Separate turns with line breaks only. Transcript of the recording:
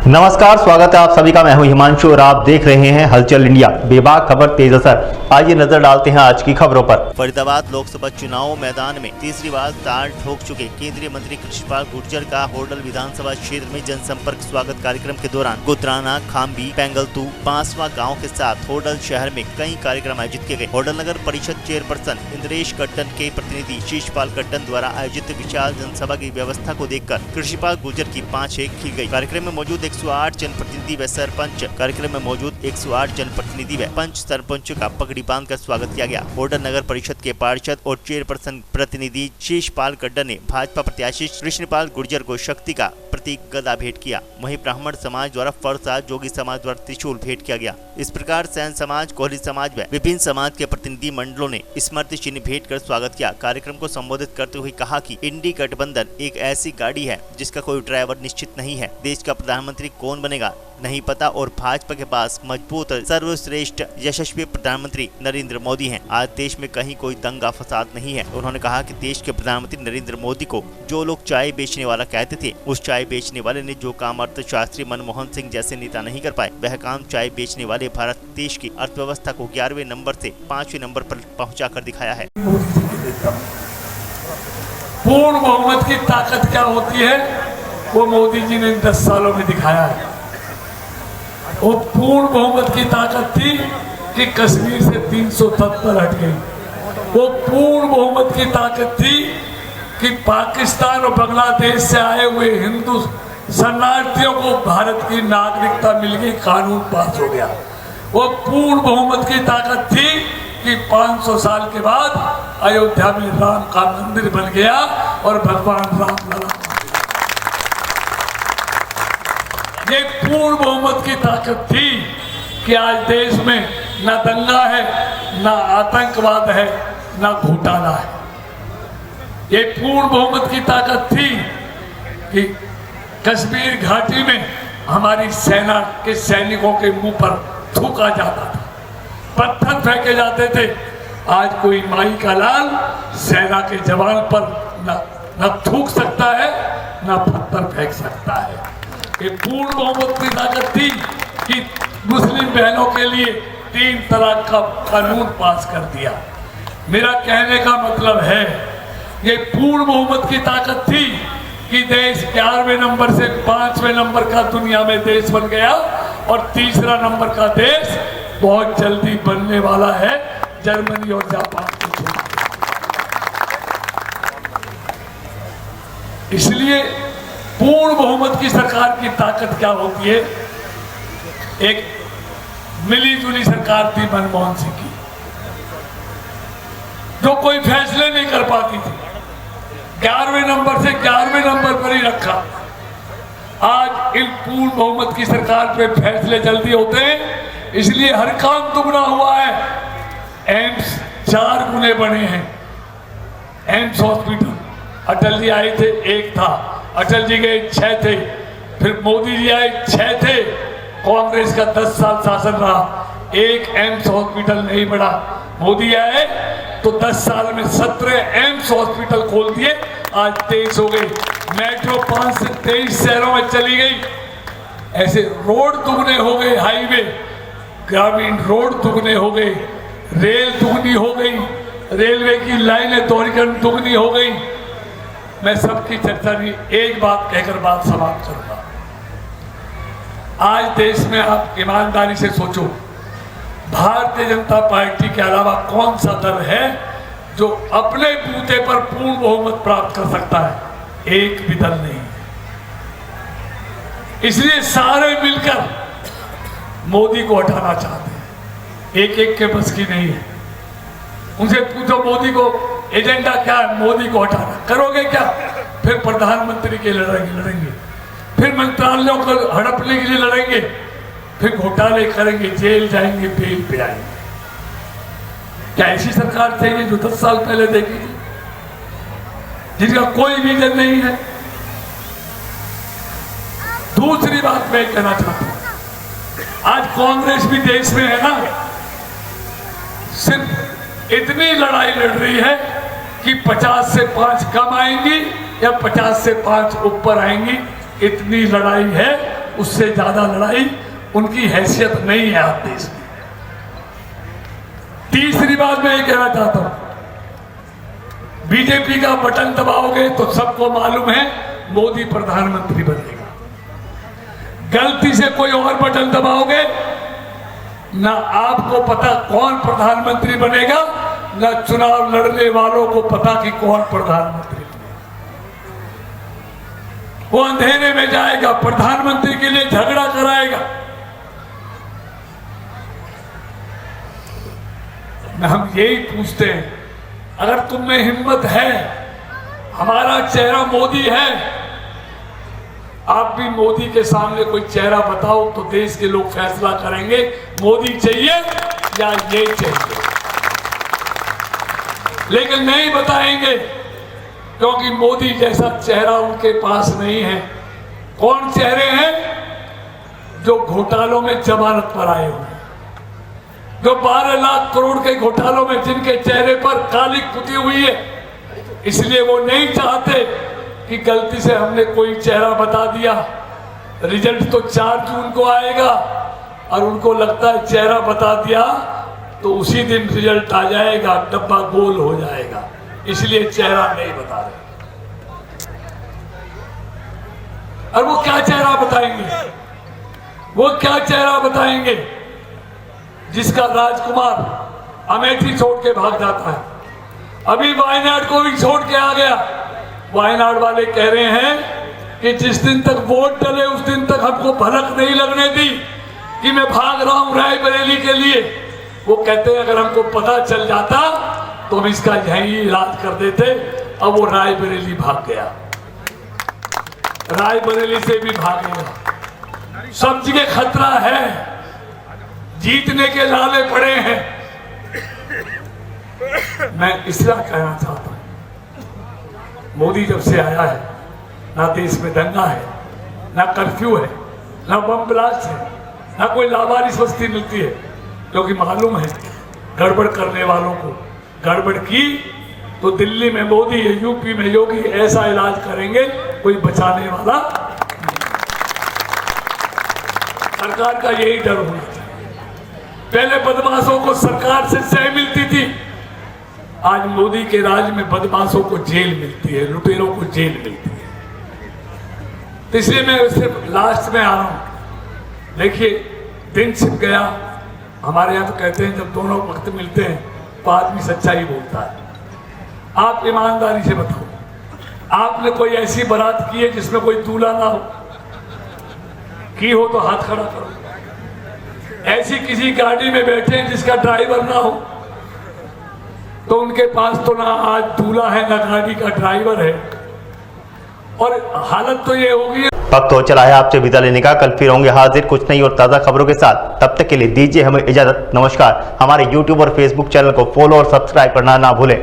नमस्कार, स्वागत है आप सभी का। मैं हूं हिमांशु और आप देख रहे हैं हलचल इंडिया। बेबाक खबर तेज असर। आइए नजर डालते हैं आज की खबरों पर।
फरीदाबाद लोकसभा चुनाव मैदान में तीसरी बार ताल ठोक चुके केंद्रीय मंत्री कृष्णपाल गुर्जर का होडल विधानसभा क्षेत्र में जनसंपर्क स्वागत कार्यक्रम के दौरान गुतराना, खाम्बी, पेंगलतू, पांचवा गाँव के साथ होडल शहर में कई कार्यक्रम आयोजित किए गए। होडल नगर परिषद चेयरपर्सन इंद्रेश कट्टन के प्रतिनिधि शीशपाल कट्टन द्वारा आयोजित विशाल जनसभा की व्यवस्था को देखकर कृष्णपाल गुर्जर की पांचें खिल गई। कार्यक्रम में मौजूद 108 जनप्रतिनिधि व सरपंच कार्यक्रम में मौजूद 108 जनप्रतिनिधि व पंच सरपंचों का पगड़ी बांधकर स्वागत किया गया। होडल नगर परिषद के पार्षद और चेयरपर्सन प्रतिनिधि शीशपाल कट्टन ने भाजपा प्रत्याशी कृष्णपाल गुर्जर को शक्ति का प्रतीक गदा भेंट किया। वहीं ब्राह्मण समाज द्वारा फरसा, जोगी समाज द्वारा त्रिशूल भेंट किया गया। इस प्रकार सैन समाज, कोहली समाज व विभिन्न समाज के प्रतिनिधि मंडलों ने स्मृति चिन्ह भेंट कर स्वागत किया। कार्यक्रम को संबोधित करते हुए कहा कि इंडी गठबंधन एक ऐसी गाड़ी है जिसका कोई ड्राइवर निश्चित नहीं है। देश का प्रधानमंत्री कौन बनेगा नहीं पता और भाजपा के पास मजबूत, सर्वश्रेष्ठ, यशस्वी प्रधानमंत्री नरेंद्र मोदी हैं। आज देश में कहीं कोई दंगा फसाद नहीं है। उन्होंने कहा कि देश के प्रधानमंत्री नरेंद्र मोदी को जो लोग चाय बेचने वाला कहते थे, उस चाय बेचने वाले ने जो काम अर्थशास्त्री मनमोहन सिंह जैसे नेता नहीं कर पाए, वह काम चाय बेचने वाले भारत देश की अर्थव्यवस्था को 11वें नंबर से 5वें नंबर पर पहुँचा कर दिखाया है।
पूर्ण बहुमत की ताकत क्या होती है वो मोदी जी ने 10 सालों में दिखाया है। वो पूर्ण बहुमत की ताकत थी कि कश्मीर से 370 हट गई। वो पूर्ण बहुमत की ताकत थी कि पाकिस्तान और बांग्लादेश से आए हुए हिंदू शरणार्थियों को भारत की नागरिकता मिल गई, कानून पास हो गया। वो पूर्ण बहुमत की ताकत थी कि 500 साल के बाद अयोध्या में राम का मंदिर बन गया और भगवान राम लड़ा। ये पूर्ण बहुमत की ताकत थी कि आज देश में न दंगा है, न आतंकवाद है, न घोटाला है। ये पूर्ण बहुमत की ताकत थी कि कश्मीर घाटी में हमारी सेना के सैनिकों के मुंह पर थूका जाता था, पत्थर फेंके जाते थे। आज कोई माई का लाल सेना के जवान पर न थूक सकता है, न पत्थर फेंक सकता है। ये पूर्ण बहुमत की ताकत थी कि मुस्लिम बहनों के लिए 3 तलाक का कानून पास कर दिया। मेरा कहने का मतलब है ये पूर्ण बहुमत की ताकत थी कि देश 11वें नंबर से 5वें नंबर का दुनिया में देश बन गया और तीसरा नंबर का देश बहुत जल्दी बनने वाला है, जर्मनी और जापान को छोड़। इसलिए पूर्ण बहुमत की सरकार की ताकत क्या होती है? एक मिली जुली सरकार थी मनमोहन सिंह की, जो कोई फैसले नहीं कर पाती थी, 11वें नंबर से 11वें नंबर पर ही रखा। आज इन पूर्ण बहुमत की सरकार पे फैसले जल्दी होते हैं, इसलिए हर काम दुगना हुआ है। एम्स 4 गुने बने हैं। एम्स हॉस्पिटल अटल जी आए थे 1 था, अटल जी गए 6 थे, फिर मोदी जी आए 6 थे, कांग्रेस का 10 साल शासन रहा, 1 एम्स हॉस्पिटल नहीं बढ़ा। मोदी आए तो 10 साल में 17 एम्स हॉस्पिटल खोल दिए, आज 23 हो गई। मेट्रो 5 से 23 शहरों में चली गई। ऐसे रोड दुगने हो गए, हाईवे, ग्रामीण रोड दुगने हो गए, रेल दुगनी हो गई, रेलवे की लाइनें दोहरीकरण दुगनी हो गई। मैं सबकी चर्चा नहीं, एक बात कहकर बात समाप्त करूंगा। आज देश में आप ईमानदारी से सोचो, भारतीय जनता पार्टी के अलावा कौन सा दल है जो अपने बूते पर पूर्ण बहुमत प्राप्त कर सकता है? एक भी दल नहीं। इसलिए सारे मिलकर मोदी को हटाना चाहते हैं, एक के बस की नहीं है। उनसे पूछो मोदी को एजेंडा क्या है? मोदी को हटाना। करोगे क्या? फिर प्रधानमंत्री के लड़ेंगे, फिर मंत्रालयों को हड़पने के लिए लड़ेंगे, फिर घोटाले करेंगे, जेल जाएंगे, बेल पे आएंगे। क्या ऐसी सरकार चाहिए जो 10 साल पहले देखी थी, जिसका कोई विजन नहीं है? दूसरी बात मैं कहना चाहता हूं, आज कांग्रेस भी देश में है ना, सिर्फ इतनी लड़ाई लड़ रही है कि 50 से 5 कम आएंगी या 50 से 5 ऊपर आएंगी, इतनी लड़ाई है। उससे ज्यादा लड़ाई उनकी हैसियत नहीं है आज देश में। तीसरी बात मैं ये कहना चाहता हूं, बीजेपी का बटन दबाओगे तो सबको मालूम है मोदी प्रधानमंत्री बनेगा। गलती से कोई और बटन दबाओगे, ना आपको पता कौन प्रधानमंत्री बनेगा, ना चुनाव लड़ने वालों को पता कि कौन प्रधानमंत्री बनेगा। वो अंधेरे में जाएगा, प्रधानमंत्री के लिए झगड़ा कराएगा। हम यही पूछते हैं, अगर तुम में हिम्मत है, हमारा चेहरा मोदी है, आप भी मोदी के सामने कोई चेहरा बताओ तो देश के लोग फैसला करेंगे मोदी चाहिए या ये चाहिए। लेकिन नहीं बताएंगे क्योंकि मोदी जैसा चेहरा उनके पास नहीं है। कौन चेहरे हैं? जो घोटालों में जमानत पर आए हुए, जो 12 लाख करोड़ के घोटालों में जिनके चेहरे पर काली पुती हुई है। इसलिए वो नहीं चाहते कि गलती से हमने कोई चेहरा बता दिया। रिजल्ट तो 4 जून को आएगा और उनको लगता है चेहरा बता दिया तो उसी दिन रिजल्ट आ जाएगा, डब्बा गोल हो जाएगा, इसलिए चेहरा नहीं बता रहे। और वो क्या चेहरा बताएंगे? वो क्या चेहरा बताएंगे जिसका राजकुमार अमेठी छोड़ के भाग जाता है? अभी वायनाड को भी छोड़ के आ गया। वायनाड वाले कह रहे हैं कि जिस दिन तक वोट डले उस दिन तक हमको भनक नहीं लगने दी कि मैं भाग रहा हूं रायबरेली के लिए। वो कहते हैं अगर हमको पता चल जाता तो हम इसका यही इलाज कर देते। अब वो रायबरेली भाग गया, रायबरेली से भी भागेगा। सब जगह खतरा है, जीतने के लाले पड़े हैं। मैं इसलिए कहना चाहता हूं, मोदी जब से आया है ना देश में दंगा है, ना कर्फ्यू है, ना बम ब्लास्ट है, ना कोई लावारिस वस्ती मिलती है, क्योंकि मालूम है गड़बड़ करने वालों को गड़बड़ की तो दिल्ली में मोदी, यूपी में योगी ऐसा इलाज करेंगे कोई बचाने वाला नहीं। सरकार का यही डर होना चाहिए। पहले बदमाशों को सरकार से सह मिलती थी, आज मोदी के राज में बदमाशों को जेल मिलती है, लुटेरों को जेल मिलती है। तो इसलिए मैं सिर्फ लास्ट में आ रहा हूं। देखिए, दिन छिप गया। हमारे यहाँ तो कहते हैं जब दोनों वक्त मिलते हैं तो आदमी सच्चाई बोलता है। आप ईमानदारी से बताओ, आपने कोई ऐसी बारात की है जिसमें कोई दूल्हा ना हो? की हो तो हाथ खड़ा करो। ऐसी किसी गाड़ी में बैठे हैं जिसका ड्राइवर ना हो? तो उनके पास तो ना आज दूल्हा है ना गाड़ी का ड्राइवर है। और हालत तो ये होगी।
वक्त हो चला है आपसे विदा लेने का। कल फिर होंगे हाजिर कुछ नई और ताज़ा खबरों के साथ। तब तक के लिए दीजिए हमें इजाजत। नमस्कार। हमारे YouTube और Facebook चैनल को फॉलो और सब्सक्राइब करना ना भूलें।